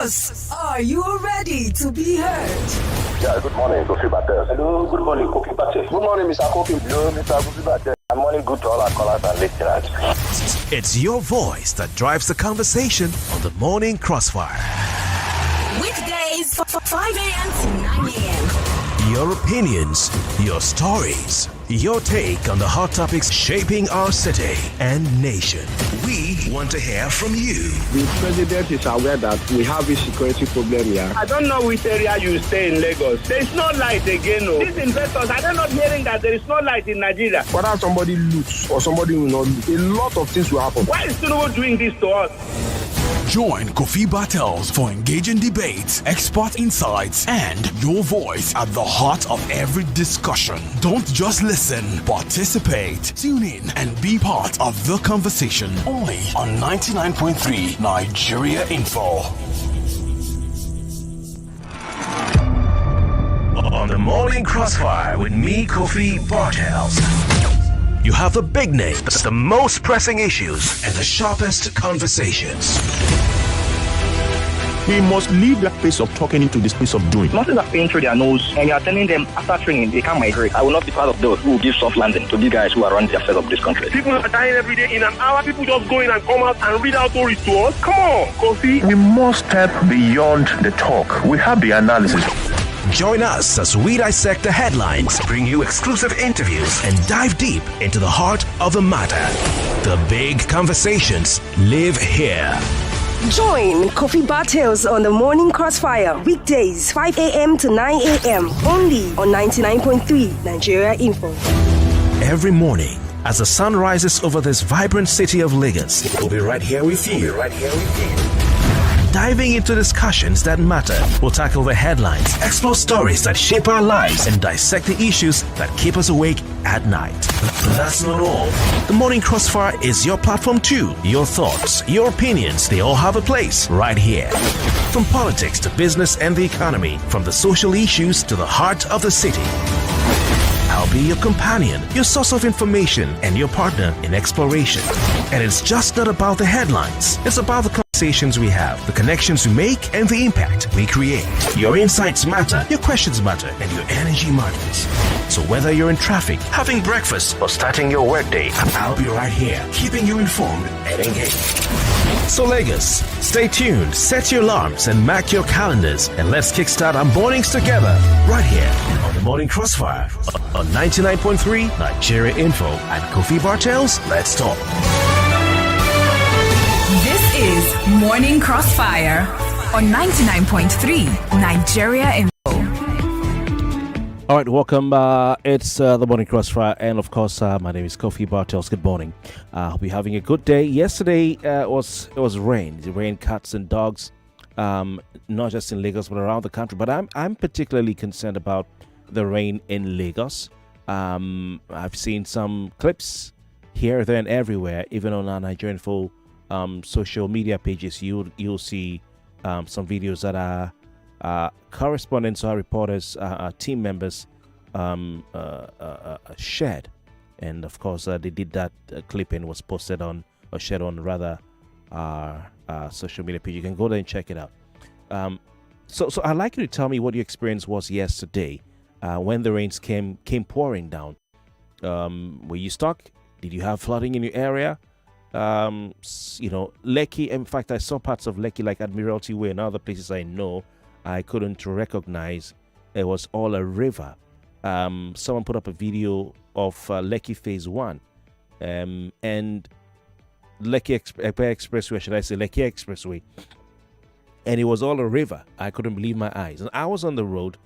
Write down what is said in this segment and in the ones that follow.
Are you ready to be heard? Yeah, good morning, Kofi Bartels. Hello, good morning, Kofi Bartels. Good morning, Mr. Kofi. Hello, Mr. Kofi Bartels. Good morning, good to all our callers and listeners. It's your voice that drives the conversation on the Morning Crossfire. Weekdays, 5 a.m. to 9 a.m. Your opinions, your stories, your take on the hot topics shaping our city and nation. We want to hear from you. The president is aware that we have a security problem here. I don't know which area you stay in Lagos. There is no light again. No. These investors, I don't know hearing that there is no light in Nigeria. Whether somebody loots or somebody will not loot, a lot of things will happen. Why is Tinubu doing this to us? Join Kofi Bartels for engaging debates, expert insights, and your voice at the heart of every discussion. Don't just listen, participate. Tune in and be part of the conversation. Only on 99.3 Nigeria Info. On the Morning Crossfire with me, Kofi Bartels. You have the big names, the most pressing issues, and the sharpest conversations. We must leave that place of talking into this place of doing. Nothing is paying through their nose, and you are telling them after training they can't migrate. I will not be part of those who will give soft landing to these guys who are running the affairs of this country. People are dying every day in an hour. People just go in and come out and read out stories to us. Come on, Kofi. We must step beyond the talk. We have the analysis. Join us as we dissect the headlines, bring you exclusive interviews, and dive deep into the heart of the matter. The big conversations live here. Join Kofi Bartels on the Morning Crossfire, weekdays 5 a.m. to 9 a.m. only on 99.3 Nigeria Info. Every morning, as the sun rises over this vibrant city of Lagos, we'll be right here with you. Diving into discussions that matter. We'll tackle the headlines, explore stories that shape our lives, and dissect the issues that keep us awake at night. But that's not all. The Morning Crossfire is your platform too. Your thoughts, your opinions, they all have a place right here. From politics to business and the economy, from the social issues to the heart of the city. I'll be your companion, your source of information, and your partner in exploration. And it's just not about the headlines. It's about the conversations we have, the connections we make, and the impact we create. Your insights matter, your questions matter, and your energy matters. So whether you're in traffic, having breakfast, or starting your workday, I'll be right here, keeping you informed and engaged. So Lagos, stay tuned, set your alarms, and mark your calendars, and let's kickstart our mornings together, right here on the Morning Crossfire on 99.3 Nigeria Info. And Kofi Bartels, let's talk. This is Morning Crossfire on 99.3 Nigeria Info. All right, welcome. It's the Morning Crossfire, and of course, my name is Kofi Bartels. Good morning. Hope you're having a good day. Yesterday it was rain. The rain, cats and dogs, not just in Lagos but around the country. But I'm particularly concerned about the rain in Lagos. I've seen some clips here, there, and everywhere. Even on our Nigerian Info social media pages, you'll see some videos that are correspondents or reporters, team members shared, and of course they did that clipping was posted on or shared on rather our social media page. You can go there and check it out. So I'd like you to tell me what your experience was yesterday when the rains came pouring down. Were you stuck? Did you have flooding in your area? Lekki. In fact, I saw parts of Lekki like Admiralty Way and other places I know I couldn't recognize. It was all a river. Someone put up a video of Lekki Phase 1 and Lekki Expressway, should I say Lekki Expressway, and it was all a river. I couldn't believe my eyes. And I was on the road.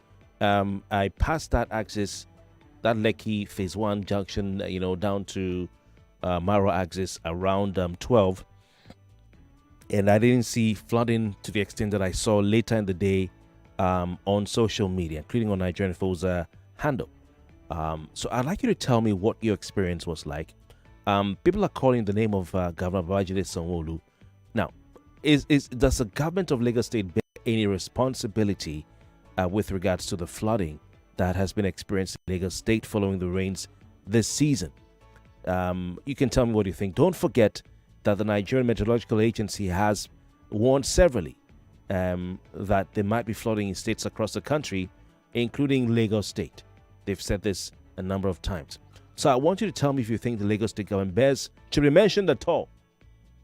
I passed that axis, that Lekki Phase 1 junction, down to Maro axis around 12. And I didn't see flooding to the extent that I saw later in the day on social media, including on Nigerian Info's handle. So I'd like you to tell me what your experience was like. People are calling the name of Governor Babajide Sanwo-Olu. Now, does the government of Lagos State bear any responsibility with regards to the flooding that has been experienced in Lagos State following the rains this season? You can tell me what you think. Don't forget that the Nigerian Meteorological Agency has warned severally that there might be flooding in states across the country, including Lagos State. They've said this a number of times. So I want you to tell me if you think the Lagos State government should be mentioned at all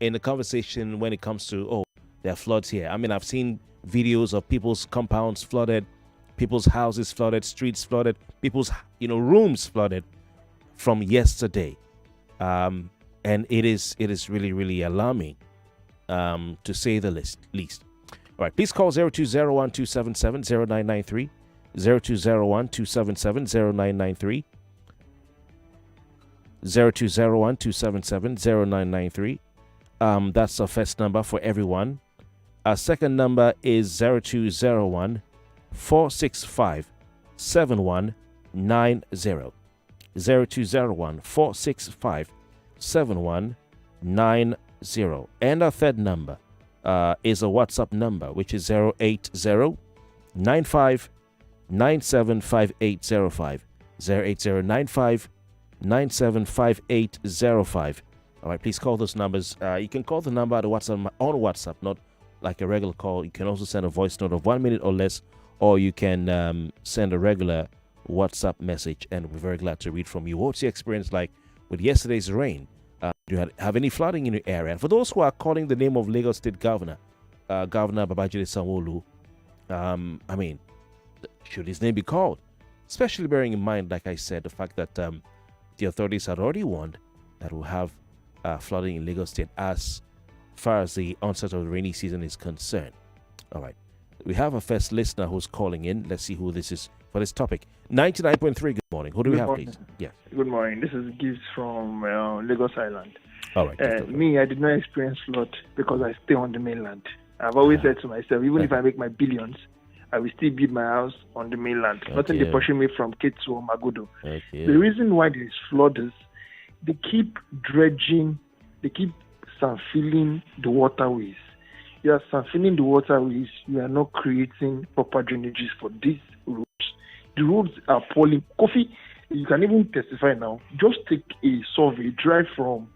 in the conversation when it comes to, oh, there are floods here. I mean, I've seen videos of people's compounds flooded, people's houses flooded, streets flooded, people's rooms flooded from yesterday. And it is really, really alarming, to say the least. All right, please call 0201-277-0993, 0201-277-0993, 0201-277-0993. That's our first number for everyone. Our second number is 0201-465-7190. 0201-465-7190. And our third number is a WhatsApp number, which is 080-95-975805. 080-95-975805. All right, please call those numbers. You can call the number on WhatsApp, not like a regular call. You can also send a voice note of 1 minute or less, or you can send a regular WhatsApp message, and we're very glad to read from you. What's your experience like with yesterday's rain? Do you have any flooding in your area? And for those who are calling the name of Lagos State Governor, Governor Babajide Sanwo-Olu, I mean, should his name be called? Especially bearing in mind, like I said, the fact that the authorities had already warned that we'll have flooding in Lagos State as far as the onset of the rainy season is concerned. All right. We have a first listener who's calling in. Let's see who this is for this topic. 99.3, good morning. Who do we have, please? Yes. Good morning. This is Gibbs from Lagos Island. All right. I did not experience flood because I stay on the mainland. I've always said to myself, even if I make my billions, I will still build my house on the mainland. Nothing they pushing me from Ketu or Magodo. The reason why there is flood is they keep dredging, they keep filling the waterways. You are filling the waterways, you are not creating proper drainages for these roads. The roads are poorly. Kofi, you can even testify now. Just take a survey, drive from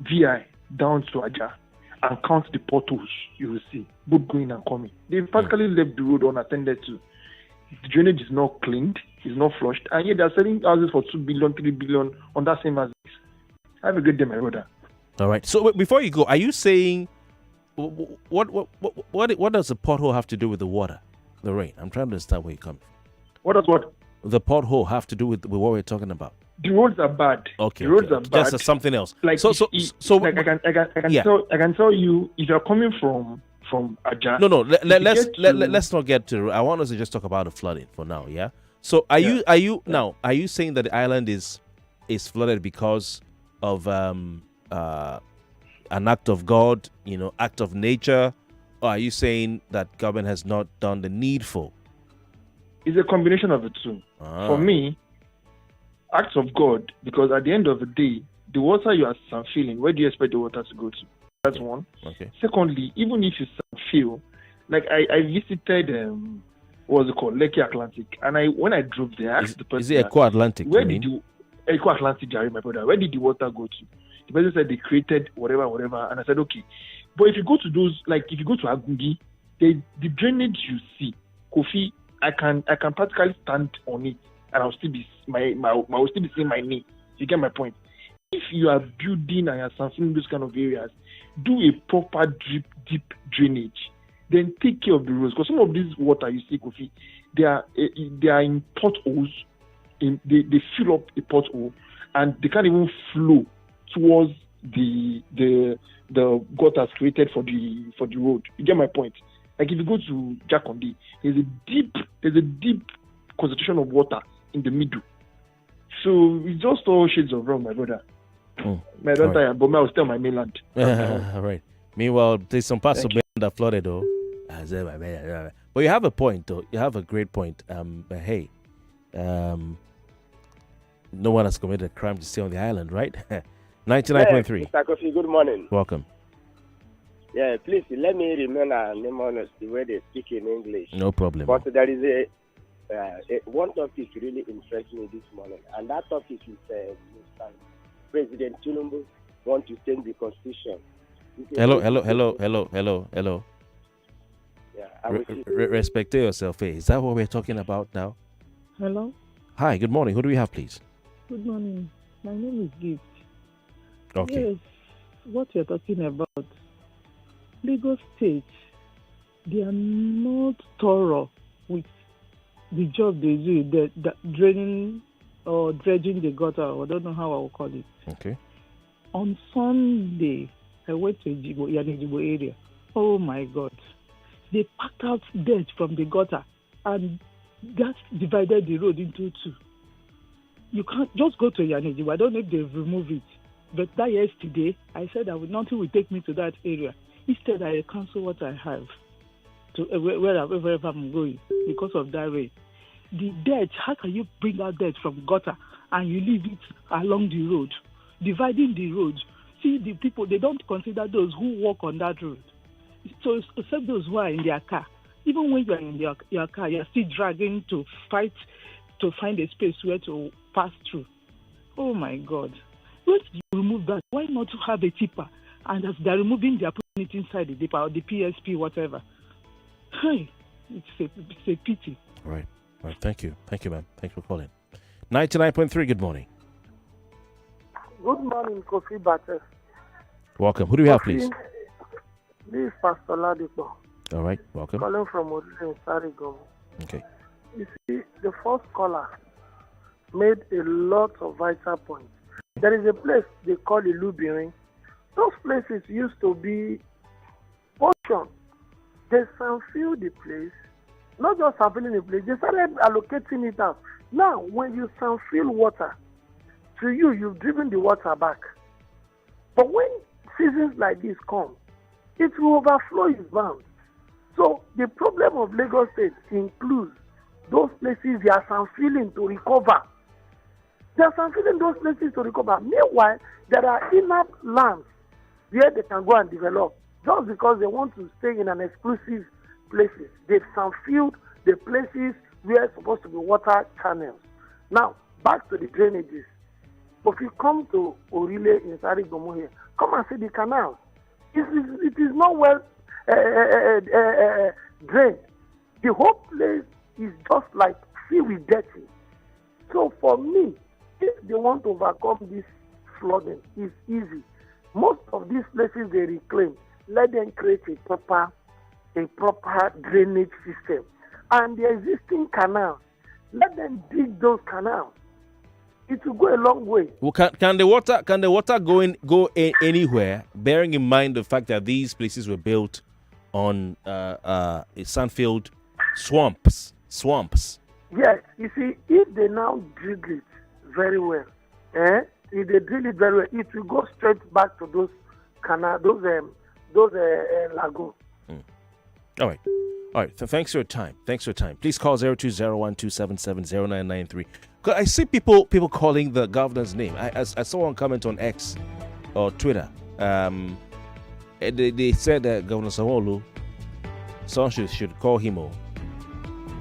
VI down to Aja and count the potholes you will see, both going and coming. They practically left the road unattended to. The drainage is not cleaned, it's not flushed, and yet they are selling houses for 2 billion, 3 billion on that same as this. Have a good day, my brother. All right. So before you go, are you saying what does the pothole have to do with the water, the rain? I'm trying to understand where you come from. What does what? The pothole have to do with what we're talking about? The roads are bad. Okay. The roads are bad. Just something else. Like so like I can tell you if you're coming from Aja. No. Let's not get to. I want us to just talk about the flooding for now. Yeah. So are you saying that the island is flooded because of an act of God, act of nature, or are you saying that government has not done the needful? It's a combination of the two. For me, acts of God, because at the end of the day, the water you are feeling, where do you expect the water to go to? That's one. Okay. Secondly, even if you feel, like I visited, what's it called, Lekki Atlantic, and when I drove there, I asked the person, is it Eco Atlantic? Where did you Eco Atlantic, Jerry, my brother? Where did the water go to? The person said they created whatever, and I said okay. But if you go to those, like if you go to Agungi, the drainage you see, Kofi, I can practically stand on it, and I'll still be will still be seeing my knee. You get my point? If you are building and you're sampling those kind of areas, do a proper deep drainage. Then take care of the roads, because some of this water you see, Kofi, they are in potholes. They fill up a pothole, and they can't even flow towards the gutters created for the road. You get my point? Like if you go to Jakonde, there's a deep concentration of water in the middle. So it's just all shades of brown, my brother. My daughter, but I will stay on my mainland. All right. Meanwhile, there's some parts of mainland that flooded, though. But you have a point, though. You have a great point. But hey, no one has committed a crime to stay on the island, right? 99.3. Mr. Kofi, good morning. Welcome. Yeah, please let me remain anonymous the way they speak in English. No problem. But there is one topic really interests me this morning, and that topic is Mr. President Tinubu want to change the constitution. Hello. Yeah, Respect yourself. Is that what we're talking about now? Hello. Hi, good morning. Who do we have, please? Good morning. My name is Gift. Okay. Yes, what you're talking about, Lagos State, they are not thorough with the job they do, the draining or dredging the gutter, or I don't know how I will call it. Okay. On Sunday, I went to Yanijibo area. Oh my God. They packed out dirt from the gutter and that divided the road into two. You can't just go to Yanijibo. I don't know if they've removed it. But that yesterday, I said nothing will take me to that area. Instead, I cancel what I have to wherever I'm going because of that rain. The dirt, how can you bring out dirt from gutter and you leave it along the road, dividing the road? See, the people, they don't consider those who walk on that road. So except those who are in their car. Even when you're in your car, you're still dragging to fight to find a space where to pass through. Oh my God. Once you remove that, why not have a tipper? And as they're removing, they're putting it inside the tipper or the PSP, whatever. Hey, it's a pity. All right. Thank you, ma'am. Thanks for calling. 99.3. Good morning. Good morning, Kofi Bartels. Welcome. Who do we have, please? This is Pastor Ladipo. All right. Welcome. Calling from Odile Sarigom. Okay. You see, the first caller made a lot of vital points. There is a place they call Ilubirin. Those places used to be portion. They sanfill the place, not just sanfilling the place, they started allocating it out. Now, when you sanfill water, to you, you've driven the water back. But when seasons like this come, it will overflow its bounds. So the problem of Lagos State includes those places they are sanfilling to recover. They are sanfilling those places to recover. Meanwhile, there are enough lands where they can go and develop. Just because they want to stay in an exclusive places. They've sanfilled the places where it's supposed to be water channels. Now, back to the drainages. If you come to Orile in Sarigomo here, come and see the canals. It is not well drained. The whole place is just like filled with dirty. So for me, if they want to overcome this flooding, it's easy. Most of these places they reclaim, let them create a proper drainage system. And the existing canals, let them dig those canals. It will go a long way. Well, can the water go anywhere? Bearing in mind the fact that these places were built on sandfield swamps. Yes, you see, if they now drill it very well, if they drill it very well, it will go straight back to those canals, those lagoons. All right. So thanks for your time. Please call 020127709993. I see people calling the governor's name. I saw one comment on X or Twitter. They said that Governor Sanwo-Olu, someone should call him,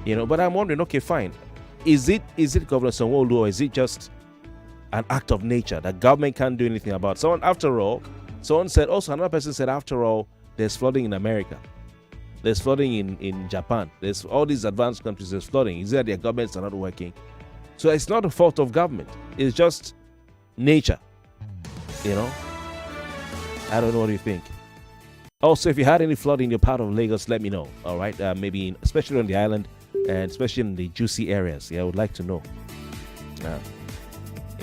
but I'm wondering. Okay, fine. Is it Governor Sanwo-Olu, or is it just an act of nature that government can't do anything about? Someone said. Also, another person said, after all, there's flooding in America. There's flooding in Japan. There's all these advanced countries. There's flooding. Is that their governments are not working? So it's not a fault of government. It's just nature. I don't know what you think. Also, if you had any flood in your part of Lagos, let me know. All right, maybe especially on the island and especially in the juicy areas. I would like to know.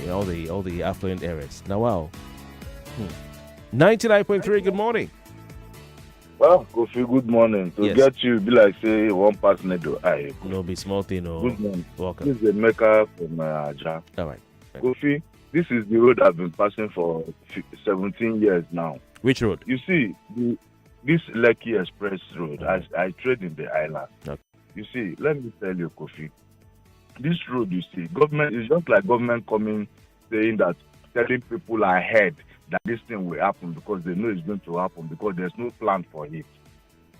All the affluent areas. Now, wow. 99.3. Good morning. Well, Kofi, good morning. To get you, be like say one partner do I. No, be small thing. No. Good morning. Welcome. This is the maker from Aja. All right. Kofi, this is the road I've been passing for 17 years now. Which road? You see, this Lekki Express Road. I trade in the island. Okay. You see, let me tell you, Kofi. This road, you see, government is just like government coming saying that, telling people ahead that this thing will happen because they know it's going to happen because there's no plan for it.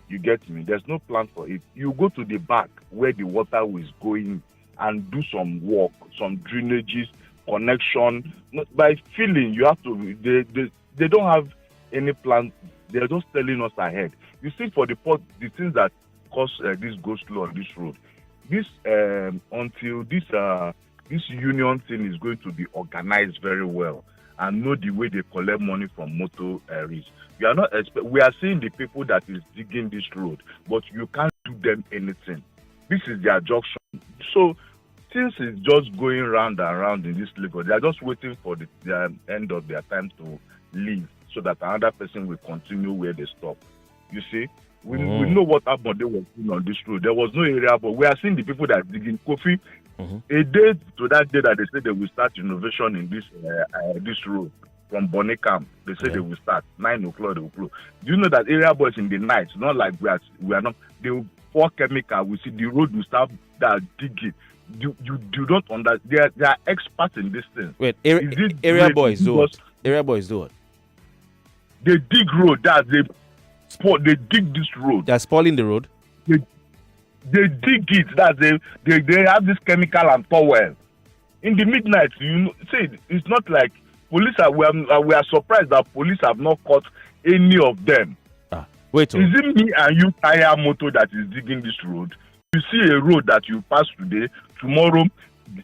You get me? There's no plan for it. You go to the back where the water is going and do some work, some drainages, connection. By feeling, you have to. They don't have any plan They're just telling us ahead. You see, for the things that cause this go slow on this road, this until this union thing is going to be organized very well and know the way they collect money from motorists. We are seeing the people that is digging this road, but you can't do them anything. This is their junction. So things is just going round and round in this Lagos. They are just waiting for the end of their time to leave so that another person will continue where they stop. You see? We know what happened they were doing on this road. There was no area, but we are seeing the people that are digging. Kofi, a day to that day that they say they will start innovation in this road from Bonny Camp. They say they will start 9 o'clock. They will close. Do you know that area boys in the night? Not like we are not. They will pour chemical. We see the road will start digging. You don't understand. They are experts in this thing. Wait, area boys do what? Area boys do what? They dig road. They dig this road. They're spoiling the road. They dig it. They have this chemical and towel. In the midnight, it's not like police we are surprised that police have not caught any of them. Wait. Is it me and you tire motor that is digging this road? You see a road that you pass today, tomorrow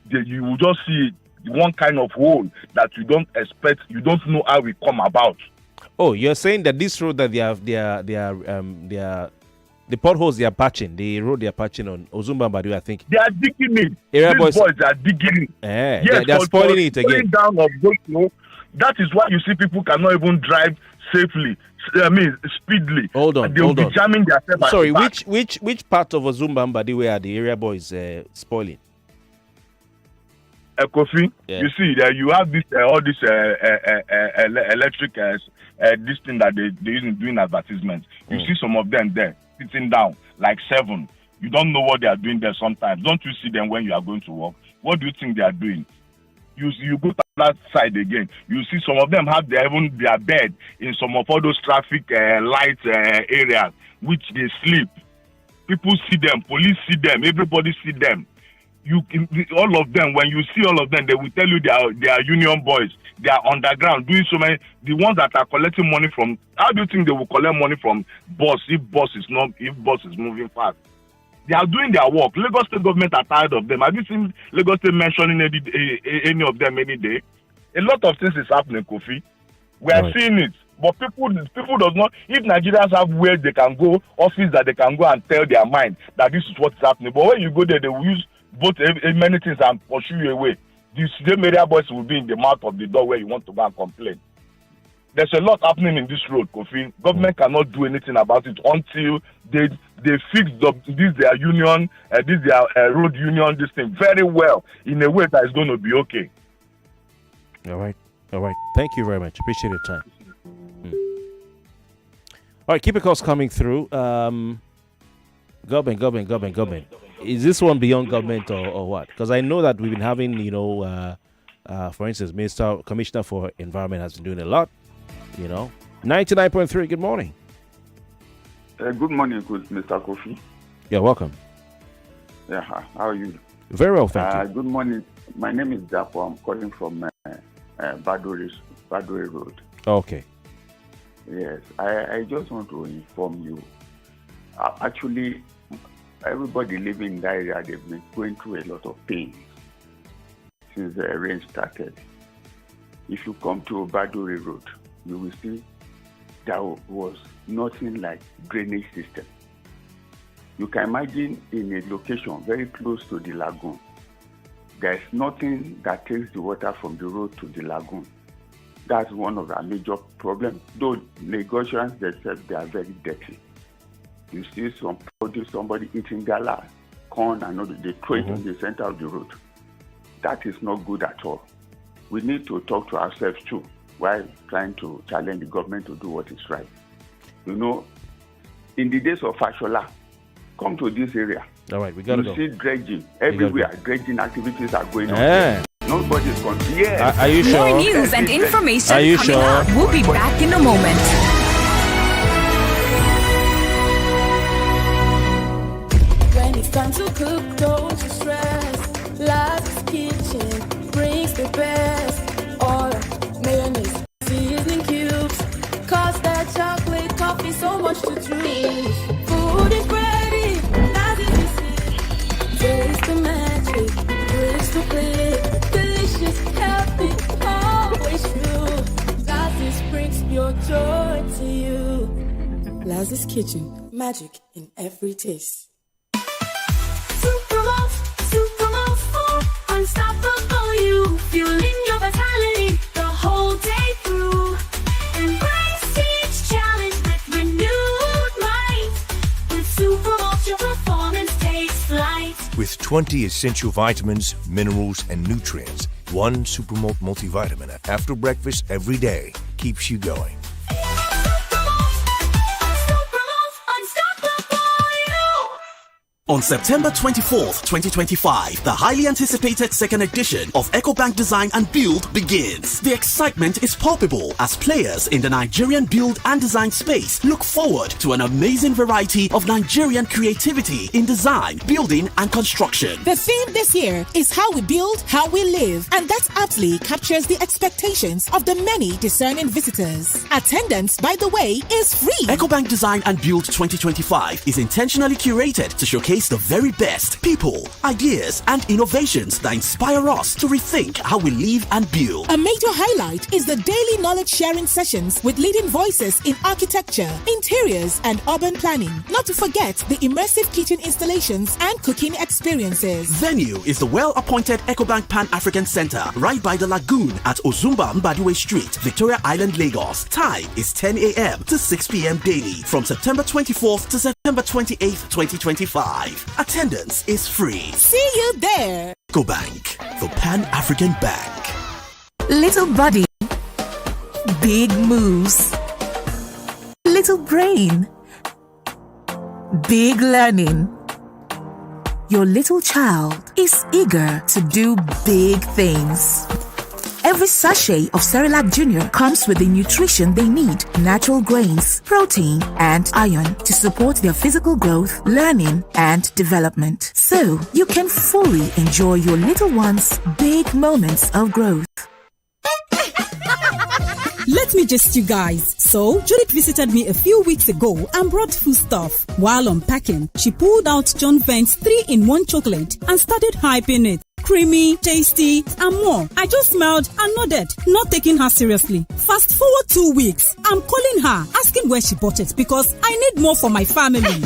you will just see one kind of hole that you don't expect. You don't know how it come about. Oh, you're saying that this road that the potholes they are patching, the road they are patching on Ozumba Mbadiwe, I think. They are digging it. Area These boys are digging it. Yes, they are spoiling it again. Down of those, that is why you see people cannot even drive safely. Speedily. Hold on. They'll be jamming themselves. Sorry, which part of Ozumba Mbadiwe are the area boys spoiling? Kofi, you see that you have this all this electric this thing that they using doing advertisements. You see some of them there sitting down like 7. You don't know what they are doing there sometimes. Don't you see them when you are going to work? What do you think they are doing? You go to that side again. You see some of them have their bed in some of all those traffic light areas which they sleep. People see them, police see them, everybody see them. All of them, when you see all of them, they will tell you they are union boys. They are underground doing so many. The ones that are collecting money from, how do you think they will collect money from bus if bus is moving fast? They are doing their work. Lagos State government are tired of them. Have you seen Lagos State mentioning any of them any day? A lot of things is happening, Kofi. We are seeing it. But people does not. If Nigerians have where they can go, office that they can go and tell their mind that this is what is happening. But when you go there, they will use both many things and pursue you away. These same area boys will be in the mouth of the door where you want to go and complain. There's a lot happening in this road, Kofi. Government cannot do anything about it until they fix their union, their road union, this thing very well in a way that is going to be okay. All right. Thank you very much. Appreciate your time. All right, keep your calls coming through. Government. Is this one beyond government or what? Because I know that we've been having, for instance, Commissioner for Environment has been doing a lot. 99.3. Good morning. Good morning, Mr. Kofi. You're welcome. Yeah, how are you? Very well, thank you. Good morning. My name is Dapo. I'm calling from Badore Road. Okay. Yes, I just want to inform you. Actually, everybody living in that area, they've been going through a lot of pain since the rain started. If you come to Badore Road, you will see there was nothing like drainage system. You can imagine in a location very close to the lagoon, there's nothing that takes the water from the road to the lagoon. That's one of our major problems. Though Lagosians themselves, they are very dirty. You see somebody eating gala, corn, and all, they throw it in the center of the road. That is not good at all. We need to talk to ourselves too while trying to challenge the government to do what is right. In the days of Fashola, come to this area. All right, we got to go. You see dredging everywhere. Dredging activities are going on. Nobody's going. Yes. Are you sure? More news and information are you coming sure? up. We'll be back in a moment. When it's time to cook, don't you stress. Life's kitchen brings the best. Oil, mayonnaise, seasoning cubes. Cause that chocolate Mama's Kitchen. Magic in every taste. Supermalt for unstoppable you. Fueling your vitality the whole day through. Embrace each challenge with renewed might. With Supermalt, your performance takes flight. With 20 essential vitamins, minerals, and nutrients, one Supermalt multivitamin after breakfast every day keeps you going. On September 24th, 2025, the highly anticipated second edition of EcoBank Design and Build begins. The excitement is palpable as players in the Nigerian build and design space look forward to an amazing variety of Nigerian creativity in design, building, and construction. The theme this year is how we build, how we live, and that aptly captures the expectations of the many discerning visitors. Attendance, by the way, is free. EcoBank Design and Build 2025 is intentionally curated to showcase the very best people, ideas, and innovations that inspire us to rethink how we live and build. A major highlight is the daily knowledge sharing sessions with leading voices in architecture, interiors, and urban planning. Not to forget the immersive kitchen installations and cooking experiences. Venue is the well-appointed EcoBank Pan-African Center right by the lagoon at Ozumba Mbadiwe Street, Victoria Island, Lagos. Time is 10 a.m. to 6 p.m. daily from September 24th to September 28th, 2025. Attendance is free. See you there. EcoBank, the Pan-African Bank. Little body, big moves. Little brain, big learning. Your little child is eager to do big things. Every sachet of Cerelac Junior comes with the nutrition they need: natural grains, protein, and iron to support their physical growth, learning, and development. So you can fully enjoy your little one's big moments of growth. Let me just you guys. So, Judith visited me a few weeks ago and brought food stuff. While unpacking, she pulled out John Vent's 3-in-1 chocolate and started hyping it. Creamy, tasty, and more. I just smiled and nodded, not taking her seriously. Fast forward 2 weeks, I'm calling her, asking where she bought it because I need more for my family.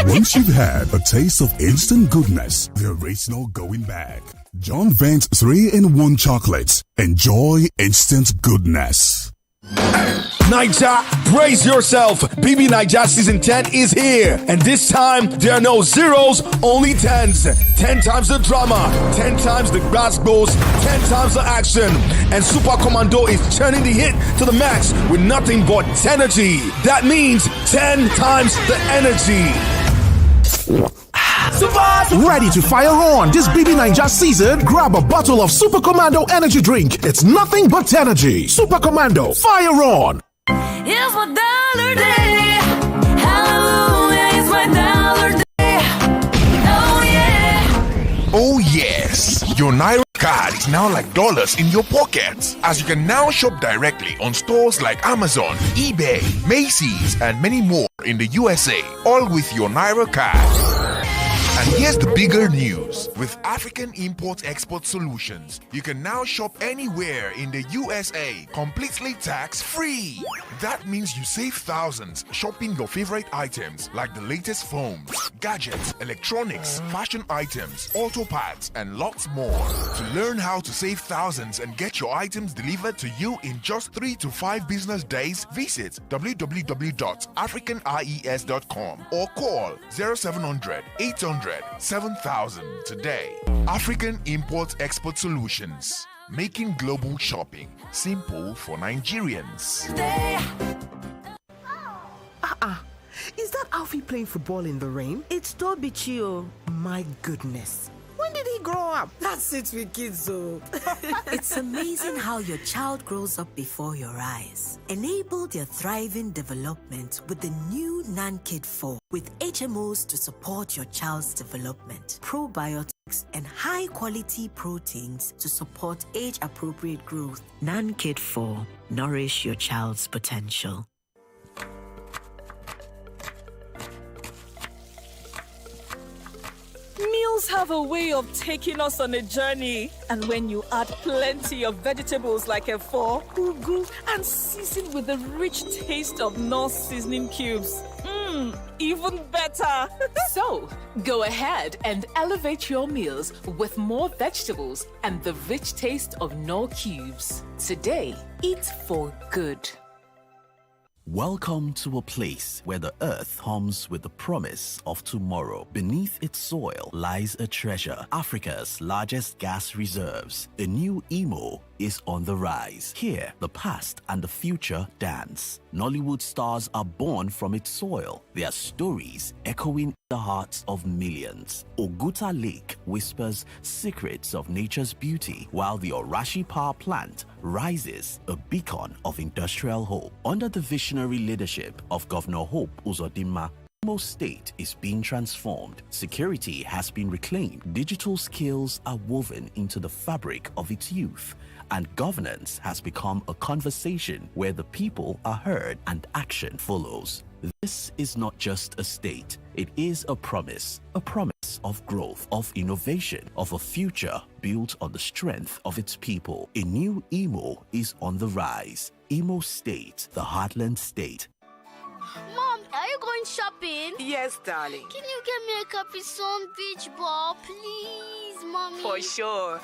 Once you've had a taste of instant goodness, there is no going back. John Vent's 3-in-1 chocolates. Enjoy instant goodness. Naija, brace yourself. BB Naija Season 10 is here. And this time, there are no zeros, only 10s. 10 times the drama, 10 times the grass goes, 10 times the action. And Super Commando is turning the hit to the max with nothing but energy. That means 10 times the energy. Ready to fire on this BB Naija season? Grab a bottle of Super Commando energy drink. It's nothing but energy. Super Commando, fire on. It's my dollar day. Hallelujah, it's my dollar day. Oh yeah. Oh yes, your Naira card is now like dollars in your pockets, as you can now shop directly on stores like Amazon, eBay, Macy's, and many more in the USA, all with your Naira card. And here's the bigger news. With African Import-Export Solutions, you can now shop anywhere in the USA, completely tax-free. That means you save thousands shopping your favorite items like the latest phones, gadgets, electronics, fashion items, auto parts, and lots more. To learn how to save thousands and get your items delivered to you in just 3 to 5 business days, visit www.africanies.com or call 0700 800 7000 today. African Import-Export Solutions, making global shopping simple for Nigerians. Is that Alfie playing football in the rain? It's Toby Chio. My goodness. When did he grow up? That's it with kids, though. It's amazing how your child grows up before your eyes. Enable their thriving development with the new NanKid 4 with HMOs to support your child's development, probiotics, and high-quality proteins to support age-appropriate growth. NanKid 4. Nourish your child's potential. Meals have a way of taking us on a journey. And when you add plenty of vegetables like efo, ugu, and season with the rich taste of North seasoning cubes, even better. So, go ahead and elevate your meals with more vegetables and the rich taste of Knorr cubes. Today, eat for good. Welcome to a place where the earth hums with the promise of tomorrow. Beneath its soil lies a treasure, Africa's largest gas reserves. A new Imo is on the rise. Here, the past and the future dance. Nollywood stars are born from its soil. Their stories echoing in the hearts of millions. Oguta Lake whispers secrets of nature's beauty, while the Orashi power plant rises a beacon of industrial hope. Under the visionary leadership of Governor Hope Uzodinma, Imo State is being transformed. Security has been reclaimed. Digital skills are woven into the fabric of its youth. And governance has become a conversation where the people are heard and action follows. This is not just a state, it is a promise of growth, of innovation, of a future built on the strength of its people. A new Imo is on the rise. Imo State, the heartland state. Mom, are you going shopping? Yes, darling. Can you get me a Capri Sun beach ball, please, Mommy? For sure.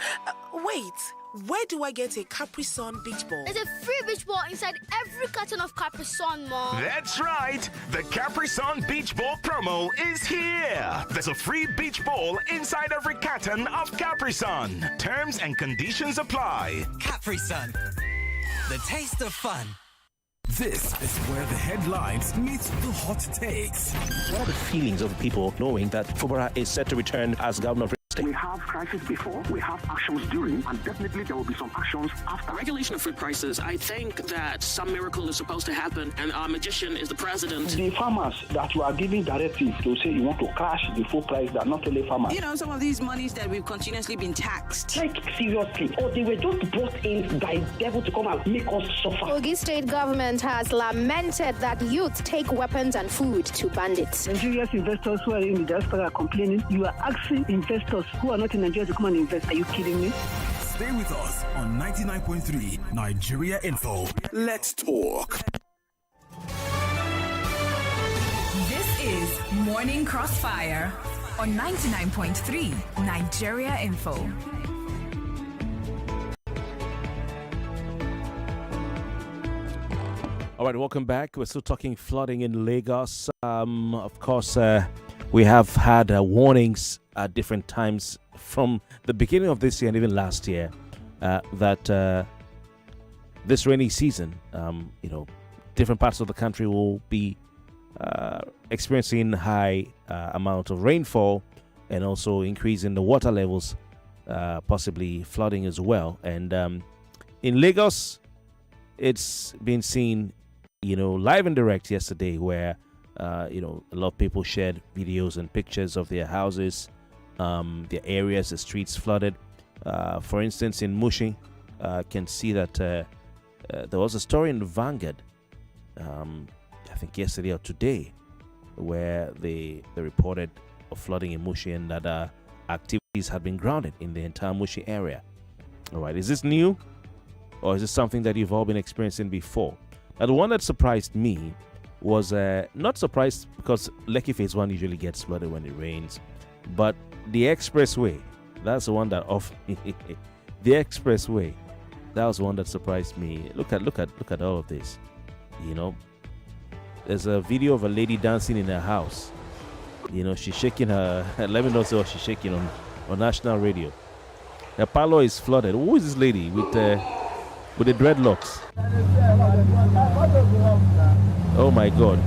Wait, where do I get a Capri Sun beach ball? There's a free beach ball inside every carton of Capri Sun, Mom. That's right. The Capri Sun Beach Ball promo is here. There's a free beach ball inside every carton of Capri Sun. Terms and conditions apply. Capri Sun, the taste of fun. This is where the headlines meet the hot takes. What are the feelings of people knowing that Fubara is set to return as governor of state? We have crisis before, we have actions during, and definitely there will be some actions after. Regulation of food prices, I think that some miracle is supposed to happen, and our magician is the president. The farmers that you are giving directives to say you want to crash the food price, that not only farmers. You know, some of these monies that we've continuously been taxed. Take seriously, or they were just brought in by devil to come and make us suffer. Kogi state government has lamented that youth take weapons and food to bandits. Nigeria's investors who are in the diaspora are complaining. You are asking investors who are not in Nigeria to come and invest. Are you kidding me? Stay with us on 99.3 Nigeria Info. Let's talk. This is Morning Crossfire on 99.3 Nigeria Info. All right, welcome back. We're still talking flooding in Lagos. Of course, we have had warnings at different times from the beginning of this year and even last year that this rainy season, different parts of the country will be experiencing high amount of rainfall and also increase in the water levels, possibly flooding as well. And in Lagos, it's been seen live and direct yesterday where, a lot of people shared videos and pictures of their houses, their areas, the streets flooded. For instance, in Mushi, can see that there was a story in the Vanguard, I think yesterday or today, where they reported of flooding in Mushi and that activities had been grounded in the entire Mushi area. All right, is this new? Or is this something that you've all been experiencing before? Now, the one that surprised me was not surprised because Lekki Phase 1 usually gets flooded when it rains, but the expressway, that's the one that the expressway, that was the one that surprised me. Look at all of this. There's a video of a lady dancing in her house. She's shaking her. Let me know what she's shaking on national radio. The parlor is flooded. Who is this lady with the dreadlocks? Oh my God!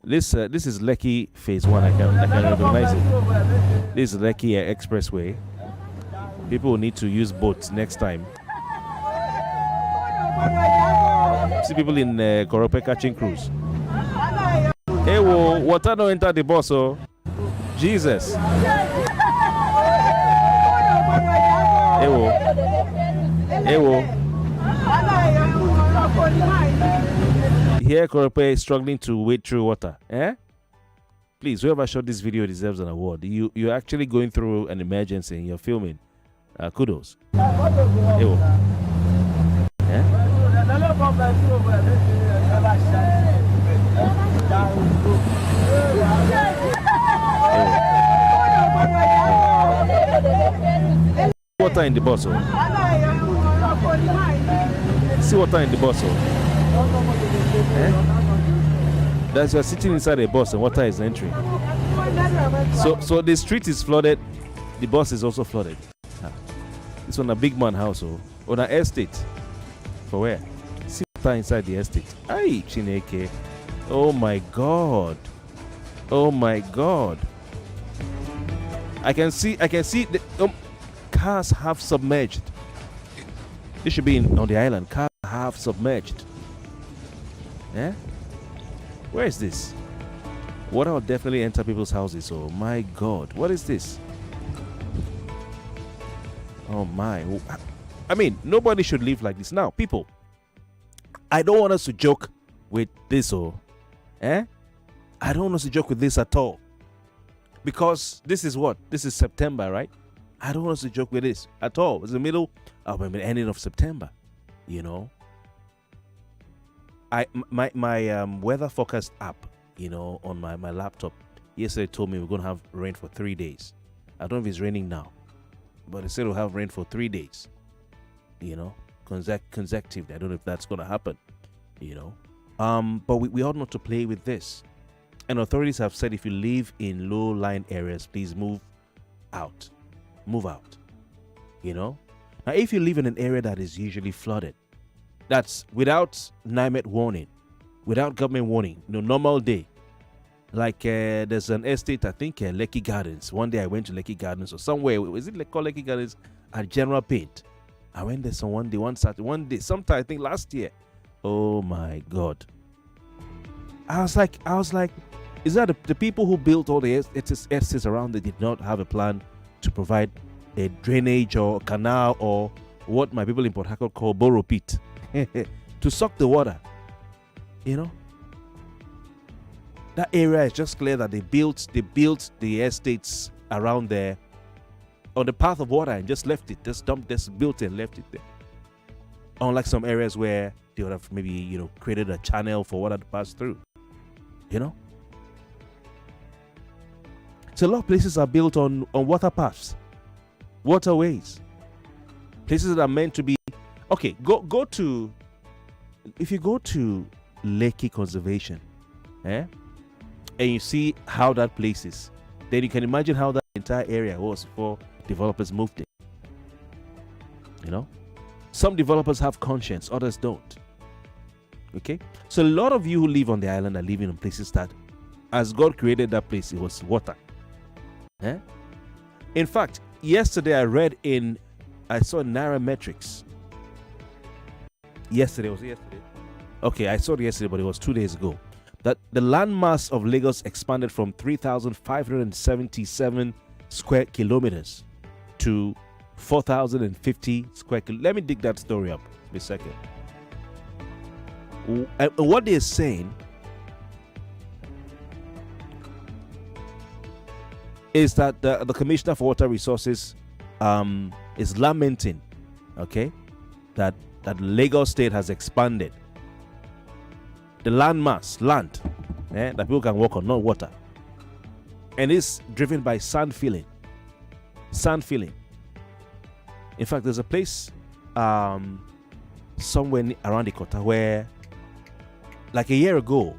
This is Lekki Phase 1. I can recognize it. This is Lekki Expressway. People will need to use boats next time. See people in Korope catching cruise. Hey, water don't enter the bus, oh Jesus! Hey, here Korope is struggling to wade through water. Please, whoever shot this video deserves an award. You're actually going through an emergency and you're filming. Kudos. water in the bus. Oh. See water in the bus. Oh. That's you're sitting inside a bus and water is entering. So the street is flooded. The bus is also flooded. It's on a big man house, on an estate. For where? See water inside the estate. Aye, Chineke. Oh my God. Oh my God. I can see the cars have submerged. This should be on the island. Cars have submerged. Yeah? Where is this? Water will definitely enter people's houses. Oh my God. What is this? Oh my. I mean, nobody should live like this. Now, people, I don't want us to joke with this. I don't want us to joke with this at all. Because this is what? This is September, right? I don't want us to joke with this at all. It's the middle of the ending of September. You know? My weather forecast app, on my laptop yesterday told me we're going to have rain for 3 days. I don't know if it's raining now, but it said we'll have rain for 3 days. Consecutively. I don't know if that's going to happen. But we ought not to play with this. And authorities have said if you live in low-lying areas, please move out. Move out. Now, if you live in an area that is usually flooded, that's without NIMET warning, without government warning, normal day. Like there's an estate, I think, Lekki Gardens. One day I went to Lekki Gardens or somewhere. Was it called Lekki Gardens at General Paint? I went there one day, sometime I think last year. Oh my God. I was like, is that the people who built all the estates around? They did not have a plan to provide a drainage or canal or what my people in Port Harcourt call borrow pit to suck the water. That area is just clear that they built the estates around there on the path of water and just left it, just built it and left it there. Unlike some areas where they would have maybe created a channel for water to pass through. So a lot of places are built on water paths, waterways, places that are meant to be. Okay, go to. If you go to Lekki Conservation, and you see how that place is, then you can imagine how that entire area was before developers moved it. Some developers have conscience, others don't. Okay, so a lot of you who live on the island are living in places that, as God created that place, it was water. In fact, yesterday I saw Nairametrics. Was it yesterday? Okay, I saw it yesterday, but it was 2 days ago. That the landmass of Lagos expanded from 3,577 square kilometers to 4,050 square kilometers. Let me dig that story up for a second. And what they're saying is that the Commissioner for Water Resources is lamenting, okay, that Lagos State has expanded the land that people can walk on, not water, and it's driven by sand filling. In fact, there's a place somewhere around the Kota where, like a year ago,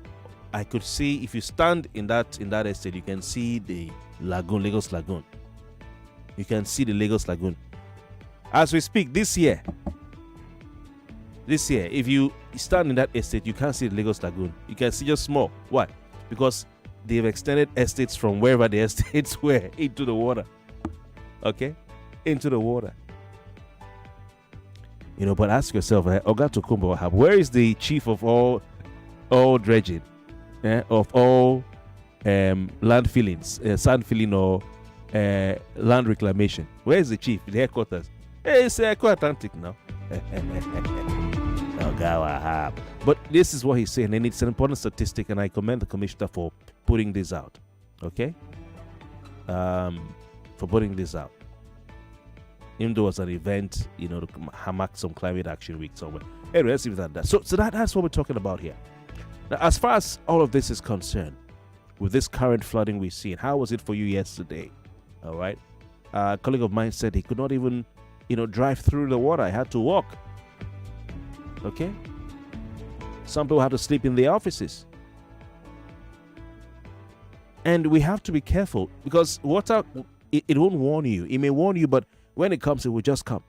I could see, if you stand in that estate, you can see the lagoon, Lagos Lagoon. You can see the Lagos Lagoon. As we speak, this year, if you stand in that estate, you can't see the Lagos Lagoon. You can see just small. Why? Because they've extended estates from wherever the estates were into the water. Okay? Into the water. But ask yourself, Oga Tokumbo, where is the chief of all dredging, of all land fillings, sand filling or land reclamation? Where is the chief? The headquarters? It's quite Atlantic now. But this is what he's saying, and it's an important statistic, and I commend the commissioner for putting this out. Okay? For putting this out. Even though it was an event, to mark some climate action week somewhere. Anyway, let's leave it at that. So that's what we're talking about here. Now, as far as all of this is concerned, with this current flooding we've seen, how was it for you yesterday? All right. A colleague of mine said he could not even drive through the water. I had to walk. Okay? Some people have to sleep in their offices. And we have to be careful because water, it won't warn you. It may warn you, but when it comes, it will just come.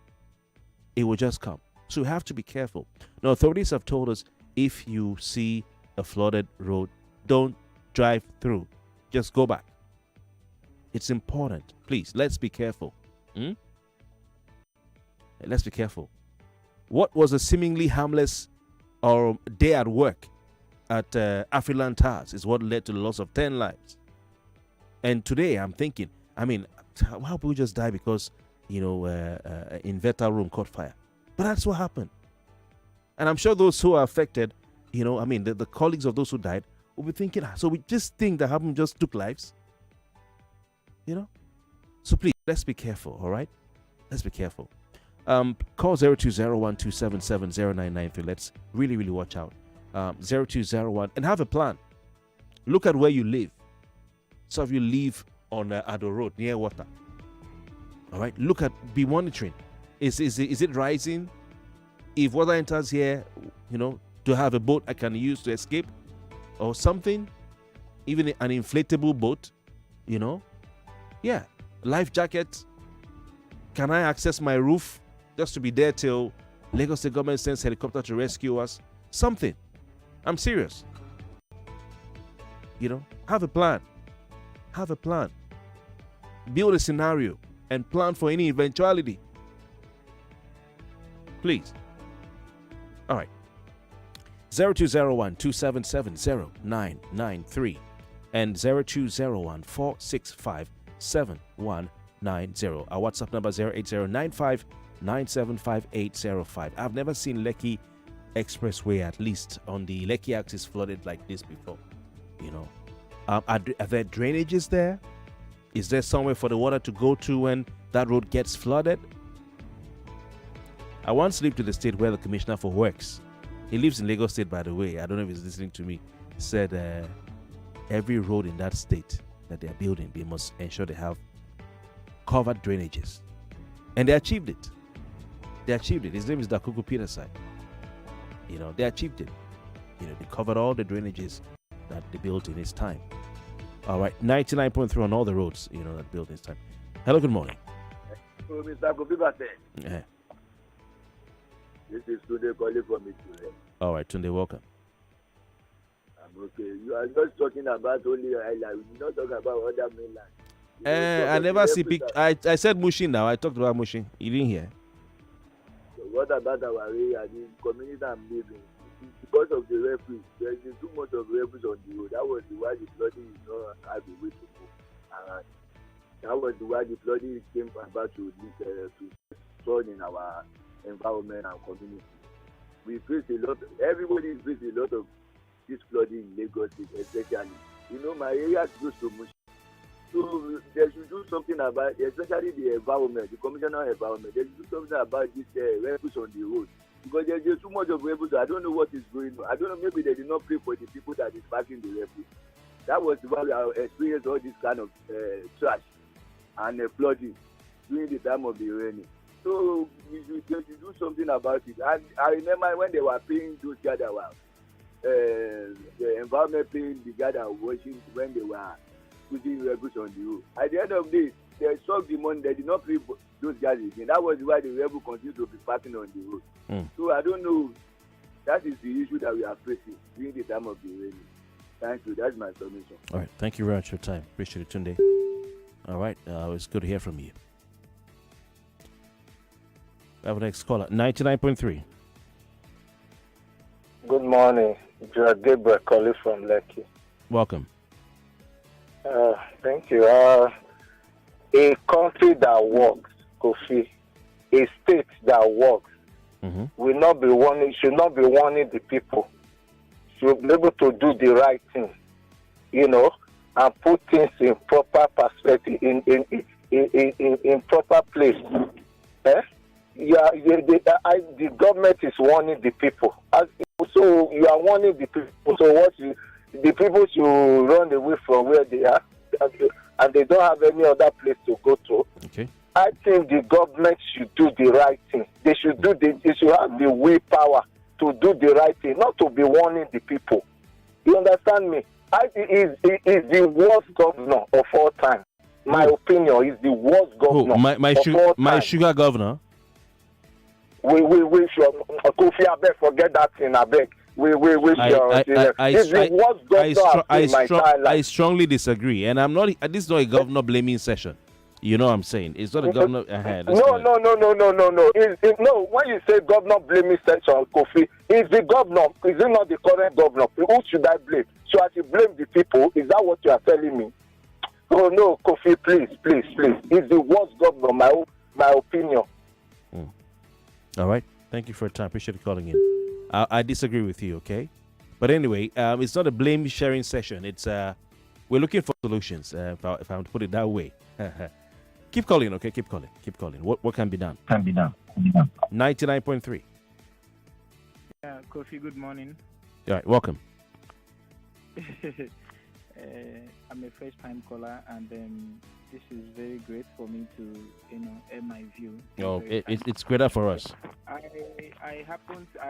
It will just come. So we have to be careful. Now, authorities have told us if you see a flooded road, don't drive through. Just go back. It's important. Please, let's be careful. Let's be careful. What was a seemingly harmless day at work at Afriland Towers is what led to the loss of 10 lives. And today I'm thinking, how people just die because, inverter room caught fire. But that's what happened. And I'm sure those who are affected, the colleagues of those who died will be thinking, so we just think that happened just took lives? So please, let's be careful, all right? Let's be careful. Call 0201-277-0993. Let's really, really watch out. 0201 and have a plan. Look at where you live. So if you live on Ado Road near water, all right, be monitoring. Is it rising? If water enters here, to have a boat I can use to escape or something, even an inflatable boat, life jacket. Can I access my roof just to be there till Lagos State government sends helicopter to rescue us? Something. I'm serious. Have a plan. Have a plan. Build a scenario and plan for any eventuality. Please. All right. 0201-277-0993 and 0201-465-7190. Our WhatsApp number 08095-975805. I've never seen Lekki Expressway, at least on the Lekki axis, flooded like this before. Are there drainages there? Is there somewhere for the water to go to when that road gets flooded? I once lived to the state where the Commissioner for Works, he lives in Lagos State, by the way, I don't know if he's listening to me, said every road in that state that they are building, they must ensure they have covered drainages. And they achieved it. His name is Dakuku Peterside. They achieved it. They covered all the drainages that they built in his time. All right, 99.3 on all the roads, that built in his time. Hello, good morning. Hello, Mr. Kofi Bartels. Yeah. This is Tunde calling from it. All right, Tunde, welcome. I'm okay. You are just talking about only island. We did not talk about other mainland. I never see picture. I said Mushin now. I talked about Mushin. You didn't hear. So what about our area, the community I'm living? Because of the refuge, there is too much of refuge on the road. That was why the flooding is not have a way to go around. That was why the flooding came about to flood in our environment and community. We face a lot. Everybody faces a lot of this flooding in Lagos, especially. My area is close to Mushin. So they should do something about, especially the environment, the communal environment. They should do something about this refuge on the road. Because there's too much of refuge. I don't know what is going on. I don't know, maybe they did not pray for the people that is parking the refuge. That was why we experienced all this kind of trash and flooding during the time of the raining. So we should do something about it. And I remember when they were paying those guys that were the environment paying the guys that were watching when they were putting refuge on the road. At the end of the day, they sucked the money. They did not pay those guys again. That was why the rebel continued to be parking on the road. So I don't know. That is the issue that we are facing during the time of the raining. Thank you. That's my submission. All right. Thank you very much for your time. Appreciate it, Tunde. All right. It's good to hear from you. We have a next caller. 99.3. Good morning. Joe Gabriel calling from Lekki. Welcome. Thank you. A country that works, Kofi, a state that works, will not be warning, should not be warning the people. Should be able to do the right thing, and put things in proper perspective, in proper place. The government is warning the people. So you are warning the people. So the people should run away from where they are, and they don't have any other place to go to. Okay. I think the government should do the right thing. They should have the willpower to do the right thing, not to be warning the people. You understand me? He is the worst governor of all time. My opinion is the worst governor of all time. My sugar governor. We should Kofi abeg forget that thing abeg. I strongly disagree, and I'm not. This is not a governor blaming session. You know what I'm saying? It's not a governor. No. No. When you say governor blaming session, Kofi, is the governor? Is it not the current governor? Who should I blame? So I should blame the people? Is that what you are telling me? Oh no, Kofi, please. He's the worst governor. My opinion. All right. Thank you for your time. Appreciate you calling in. I disagree with you. Okay. But anyway, it's not a blame sharing session. It's we're looking for solutions. If I want to put it that way. Keep calling, okay? Keep calling. What can be done? 99.3. Yeah, Kofi, good morning. All right, welcome. I'm a first-time caller, and this is very great for me to, air my view. Oh, it's greater for us. I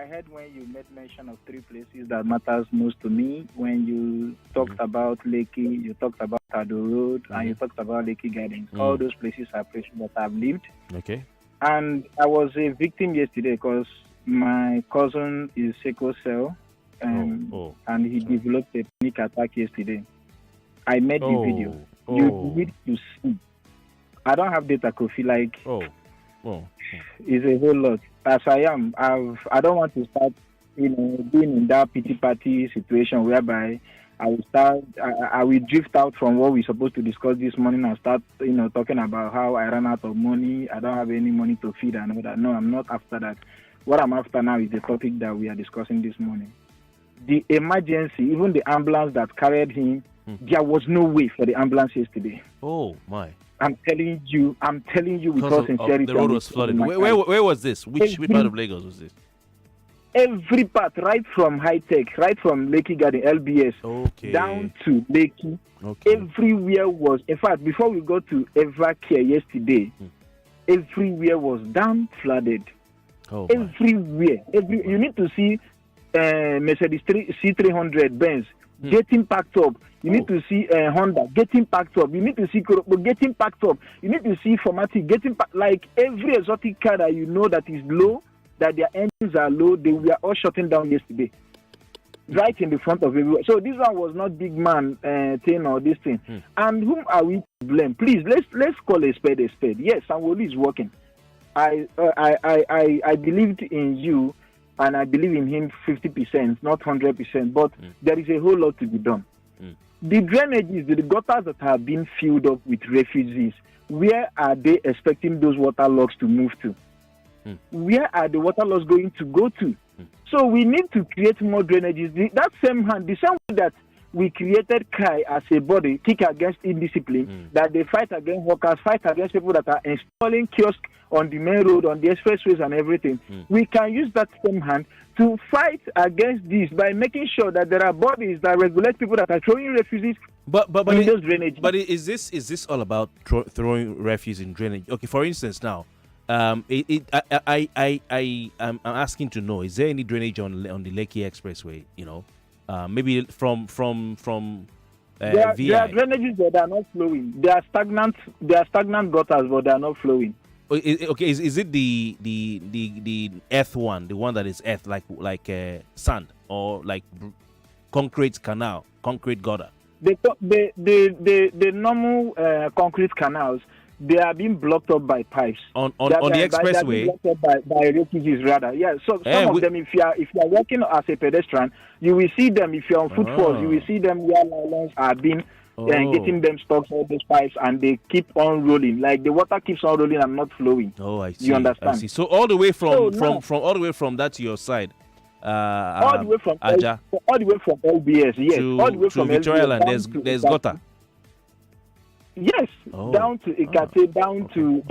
heard when you made mention of three places that matters most to me. When you talked about Lekki, you talked about Tado Road, and you talked about Lekki Gardens. All those places are places that I've lived. Okay. And I was a victim yesterday because my cousin is sickle cell, and he developed a panic attack yesterday. I made the video. You need to see. I don't have data, Kofi. It's a whole lot. As I am, I don't want to start, being in that pity party situation whereby I will drift out from what we're supposed to discuss this morning and start, talking about how I ran out of money. I don't have any money to feed and all that. No, I'm not after that. What I'm after now is the topic that we are discussing this morning. The emergency, even the ambulance that carried him, there was no way for the ambulance yesterday. Oh my! I'm telling you with all sincerity. The road was flooded. Where was this? Which part of Lagos was this? Every part, right from High Tech, right from Lekki Garden, LBS, down to Lekki. Everywhere was. In fact, before we got to Evercare yesterday, everywhere was down flooded. Everywhere. You need to see Mercedes C300 Benz getting packed up. You need to see Honda getting packed up. You need to see Korobo getting packed up. You need to see Formatic getting packed. Like every exotic car that you know that is low, that their engines are low, they were all shutting down yesterday. Right in the front of everyone. So this one was not big man thing or this thing. And whom are we to blame? Please, let's call a spade a spade. Yes, Sanwo-Olu is working. I believed in you, and I believe in him 50%, not 100%. But there is a whole lot to be done. The drainages, the gutters that have been filled up with refugees, where are they expecting those water logs to move to? Where are the water logs going to go to? So we need to create more drainages. The same way that we created CRI as a body, kick against indiscipline, that they fight against workers, fight against people that are installing kiosks on the main road, on the expressways and everything. We can use that same hand to fight against this by making sure that there are bodies that regulate people that are throwing refugees in those drainages. But is this all about throwing refuse in drainage? Okay, for instance, now, I'm asking to know: is there any drainage on the Lekki Expressway? Maybe from there are drainages, but they are not flowing. They are stagnant. They are stagnant gutters, but they are not flowing. Okay, is it the earth one, the one that is earth like sand or like concrete canal, concrete gutter? The normal concrete canals, they are being blocked up by pipes on the expressway. Blocked up by refugees rather. Yeah. So some of them, if you are working as a pedestrian, you will see them. If you are on footfalls, you will see them where lines are being. And getting them stuck all these pipes, and they keep on rolling. Like the water keeps on rolling and not flowing. Oh, I see. You understand? I see. So all the way from all the way from that to your side, all the way from Aja, all the way from LBS, yes, all the way from Victoria Land, there's gutter. Yes, down to Ikate, down to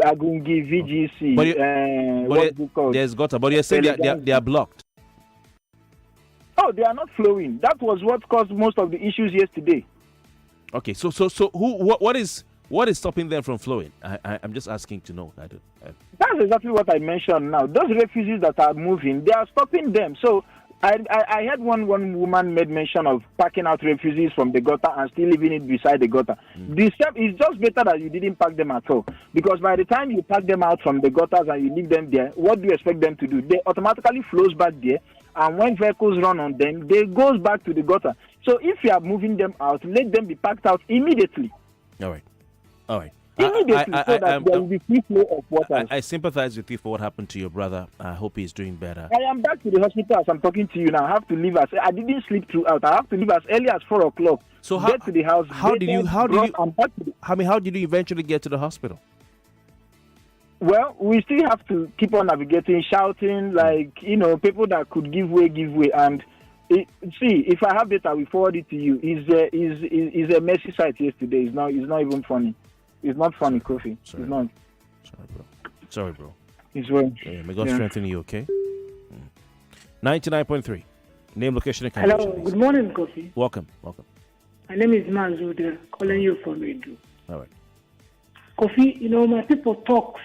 Agungi, VGC. There's gutter, but you're saying they are blocked. Oh, they are not flowing. That was what caused most of the issues yesterday. Okay, so what is What is stopping them from flowing? I'm just asking to know. That's exactly what I mentioned now. Those refugees that are moving, they are stopping them. So I heard one woman made mention of packing out refugees from the gutter and still leaving it beside the gutter. The step is just better that you didn't pack them at all. Because by the time you pack them out from the gutters and you leave them there, what do you expect them to do? They automatically flows back there, and when vehicles run on them, they goes back to the gutter. So if you are moving them out, let them be packed out immediately. All right. Immediately, so that there will be free flow of water. I sympathize with you for what happened to your brother. I hope he's doing better. I am back to the hospital as I'm talking to you now. I have to leave I didn't sleep throughout. I have to leave as early as 4 o'clock. So get to the house. How did you eventually get to the hospital? Well, we still have to keep on navigating, shouting, people that could give way. And see, if I have data, I will forward it to you. It's a messy sight yesterday. It's not even funny. It's not funny, Kofi. It's not. Sorry, bro. It's well. Yeah, may God strengthen you, okay? 99.3. Name, location, and condition. Hello, good morning, Kofi. Welcome. My name is Mazude, calling you from Edu. All right. Kofi, my people talk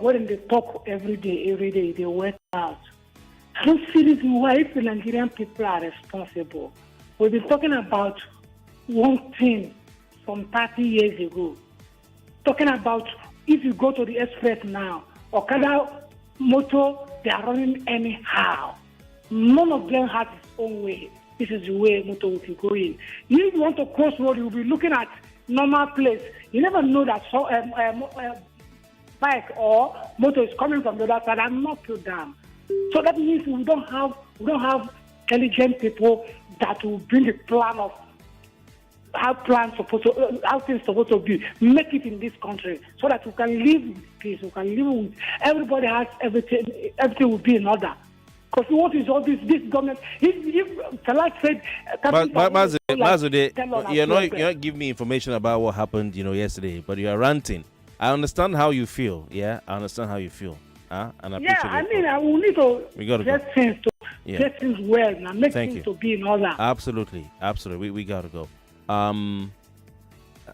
when they talk every day, they work out. I don't see this why if the Nigerian people are responsible. We've been talking about one thing from 30 years ago. Talking about if you go to the express now, Okada motor, they are running anyhow. None of them has its own way. This is the way motor will be going. If you want to cross road, you'll be looking at normal place. You never know that bike or motor is coming from the other side and knock you down. So that means we don't have intelligent people that will bring a plan of how things supposed to be, make it in this country so that we can live with peace, we can live with everybody has everything will be in order. Because what is all this government? If Salah said, Mazude, you're not giving me information about what happened, yesterday, but you are ranting. I understand how you feel. Yeah, I understand how you feel. And I appreciate I will need to get things well and make things to be in order. Absolutely. We gotta go.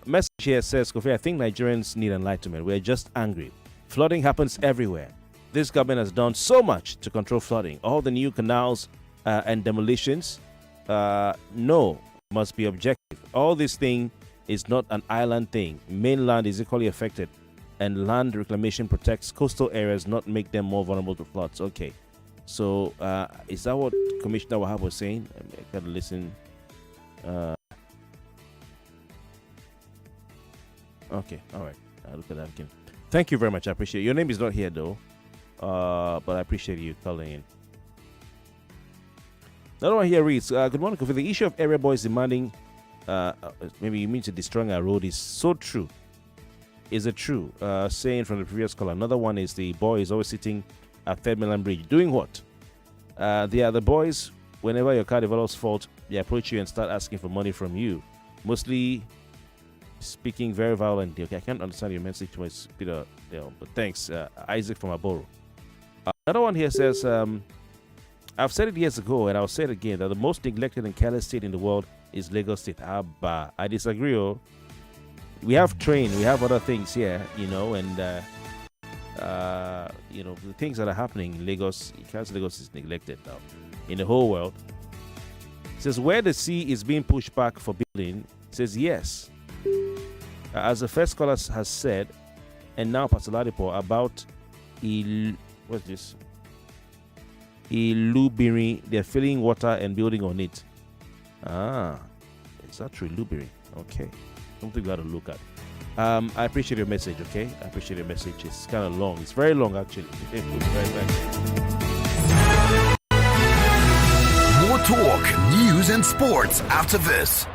Message here says, Kofi, I think Nigerians need enlightenment. We're just angry. Flooding happens everywhere. This government has done so much to control flooding. All the new canals and demolitions, must be objective. All this thing is not an island thing. Mainland is equally affected, and land reclamation protects coastal areas, not make them more vulnerable to floods. Okay. So, is that what Commissioner Wahab was saying? I gotta listen. Okay, all right. I'll look at that again. Thank you very much. I appreciate it. Your name is not here, though, but I appreciate you calling in. Another one here reads, good morning, Kofi. The issue of area boys demanding, maybe you mean to destroy our road, is so true. Is it true? Saying from the previous caller. Another one is the boy is always sitting at Third Mainland Bridge. Doing what? They are the boys, whenever your car develops fault, they approach you and start asking for money from you. Mostly speaking very violently. Okay, I can't understand your message to Peter, but thanks. Isaac from Aboro. Another one here says, I've said it years ago and I'll say it again, that the most neglected and careless state in the world is Lagos State. I disagree. We have train, we have other things here, and the things that are happening in Lagos, Lagos is neglected now in the whole world. It says, where the sea is being pushed back for building, it says yes. As the first caller has said, and now Pastor Ladipo, about what's this? Ilubiri, they're filling water and building on it. Is that true? Ilubiri. Okay. Something we got to look at. I appreciate your message, okay? I appreciate your message. It's kind of long. It's very long, actually. More talk, news, and sports after this.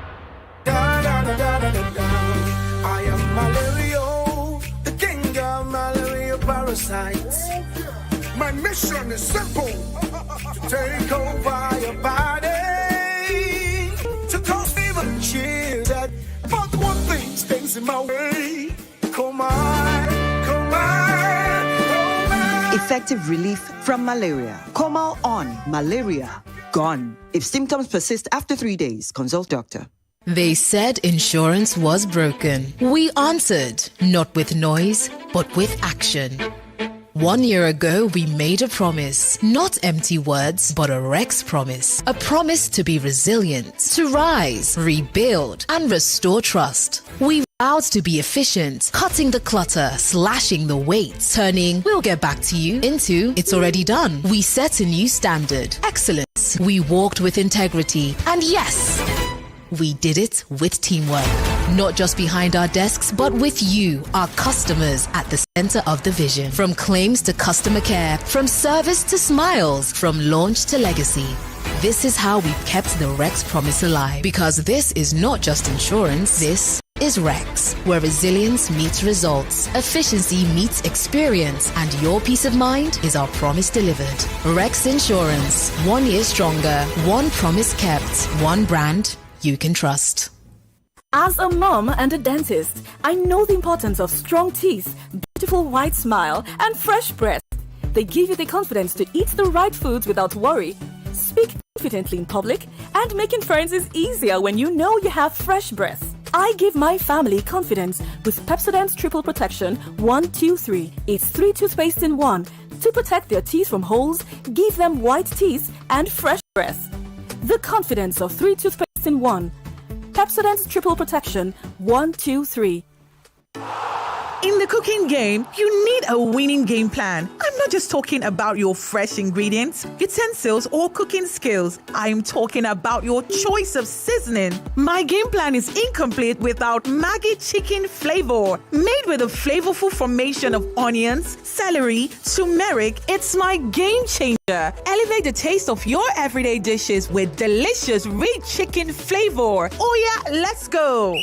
I am Malario, the king of malaria parasites. My mission is simple, to take over your body, to cause fever and chill. But one thing stands in my way. Come on. Effective relief from malaria. Comal on. Malaria gone. If symptoms persist after 3 days, consult doctor. They said insurance was broken. We answered, not with noise, but with action. 1 year ago, we made a promise. Not empty words, but a Rex promise. A promise to be resilient, to rise, rebuild, and restore trust. We vowed to be efficient, cutting the clutter, slashing the weight, turning "we'll get back to you" into "it's already done." We set a new standard. Excellence. We walked with integrity. And yes, we did it with teamwork. Not just behind our desks, but with you, our customers, at the center of the vision. From claims to customer care, from service to smiles, from launch to legacy. This is how we've kept the Rex promise alive. Because this is not just insurance, this is Rex, where resilience meets results, efficiency meets experience, and your peace of mind is our promise delivered. Rex Insurance. 1 year stronger, one promise kept, one brand you can trust. As a mom and a dentist, I know the importance of strong teeth, beautiful white smile, and fresh breath. They give you the confidence to eat the right foods without worry, speak confidently in public, and making friends is easier when you know you have fresh breath. I give my family confidence with Pepsodent Triple Protection 1-2-3. It's 3 toothpaste in 1 to protect their teeth from holes, give them white teeth, and fresh breath. The confidence of 3 toothpaste in 1. Pepsodent Triple Protection 1-2-3. In the cooking game, you need a winning game plan. I'm not just talking about your fresh ingredients, utensils, or cooking skills. I'm talking about your choice of seasoning. My game plan is incomplete without Maggi chicken flavor. Made with a flavorful formation of onions, celery, turmeric, it's my game changer. Elevate the taste of your everyday dishes with delicious rich chicken flavor. Oh yeah, let's go.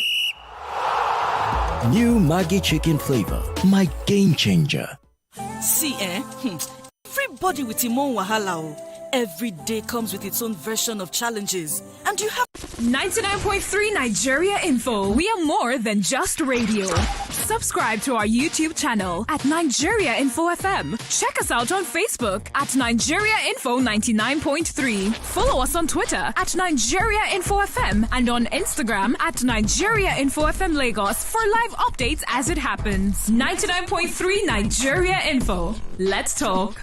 New Maggi chicken flavor, my game changer. See, everybody with him own wahala. Every day comes with its own version of challenges. And you have 99.3 Nigeria Info. We are more than just radio. Subscribe to our YouTube channel at Nigeria Info FM. Check us out on Facebook at Nigeria Info 99.3. Follow us on Twitter at Nigeria Info FM and on Instagram at Nigeria Info FM Lagos for live updates as it happens. 99.3 Nigeria Info. Let's talk.